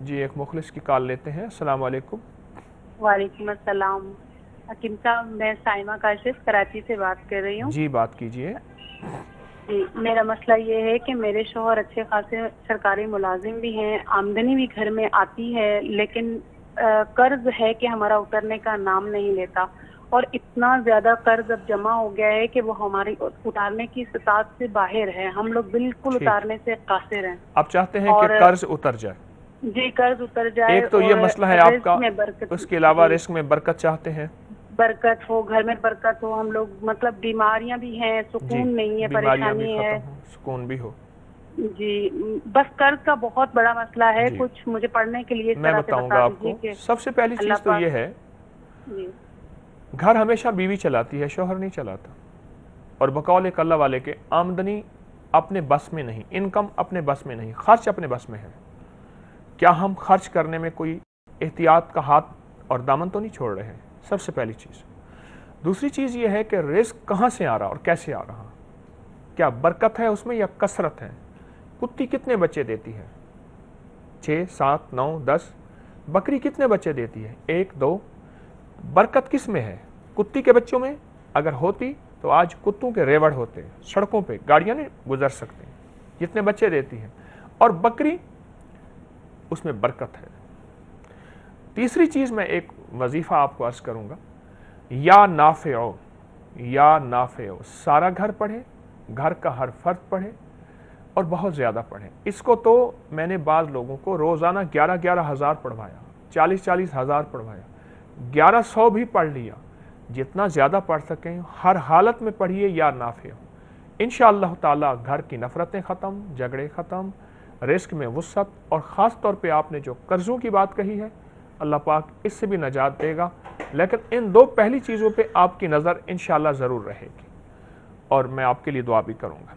جی ایک مخلص کی کال لیتے ہیں. السلام علیکم. وعلیکم السلام. حکیم صاحب میں سائمہ کاشف کراچی سے بات کر رہی ہوں. جی بات کیجئے. جی میرا مسئلہ یہ ہے کہ میرے شوہر اچھے خاصے سرکاری ملازم بھی ہیں, آمدنی بھی گھر میں آتی ہے, لیکن قرض ہے کہ ہمارا اترنے کا نام نہیں لیتا, اور اتنا زیادہ قرض اب جمع ہو گیا ہے کہ وہ ہماری اتارنے کی استطاعت سے باہر ہے. ہم لوگ بالکل ٹھیک, اتارنے سے قاصر ہیں. آپ چاہتے ہیں کہ اور قرض اتر جائے. جی قرض اتر جائے ایک تو یہ اور مسئلہ ہے آپ رزق کا, میں برکت. اس کے علاوہ جی رزق میں برکت چاہتے ہیں. برکت ہو, گھر میں برکت ہو. ہم لوگ مطلب بیماریاں بھی ہیں, جی سکون نہیں ہے, بیماریاں بھی پریشانی ہے. ختم ہوں, سکون بھی ہو. جی بس قرض کا بہت بڑا مسئلہ ہے. جی کچھ مجھے پڑھنے کے لیے اس میں طرح سے بتاؤں بتا گا آپ دیجیے کو. کہ سب سے پہلی اللہ چیز تو پاک. یہ ہے, جی گھر ہمیشہ بیوی چلاتی ہے, شوہر نہیں چلاتا. اور بقول ایک اللہ والے کے آمدنی اپنے بس میں نہیں, انکم اپنے بس میں نہیں, خرچ اپنے بس میں ہے. کیا ہم خرچ کرنے میں کوئی احتیاط کا ہاتھ اور دامن تو نہیں چھوڑ رہے ہیں؟ سب سے پہلی چیز. دوسری چیز یہ ہے کہ رزق کہاں سے آ رہا اور کیسے آ رہا, کیا برکت ہے اس میں یا کثرت ہے. کتی کتنے بچے دیتی ہے؟ 6 7 9 10. بکری کتنے بچے دیتی ہے؟ 1 2. برکت کس میں ہے؟ کتی کے بچوں میں اگر ہوتی تو آج کتوں کے ریوڑ ہوتے, سڑکوں پہ گاڑیاں نہیں گزر سکتے, جتنے بچے دیتی ہیں. اور بکری, اس میں برکت ہے. تیسری چیز میں ایک وظیفہ آپ کو عرض کروں گا, یا نافع, یا نافع, سارا گھر پڑھے, گھر کا ہر فرد پڑھے اور بہت زیادہ پڑھے. اس کو تو میں نے بعض لوگوں کو روزانہ 11 ہزار پڑھوایا, 40 ہزار پڑھوایا, 1100 بھی پڑھ لیا. جتنا زیادہ پڑھ سکیں ہر حالت میں پڑھیے یا نافع. انشاءاللہ تعالی گھر کی نفرتیں ختم, جھگڑے ختم, رزق میں وسعت, اور خاص طور پہ آپ نے جو قرضوں کی بات کہی ہے, اللہ پاک اس سے بھی نجات دے گا. لیکن ان 2 پہلی چیزوں پہ آپ کی نظر انشاءاللہ ضرور رہے گی, اور میں آپ کے لیے دعا بھی کروں گا.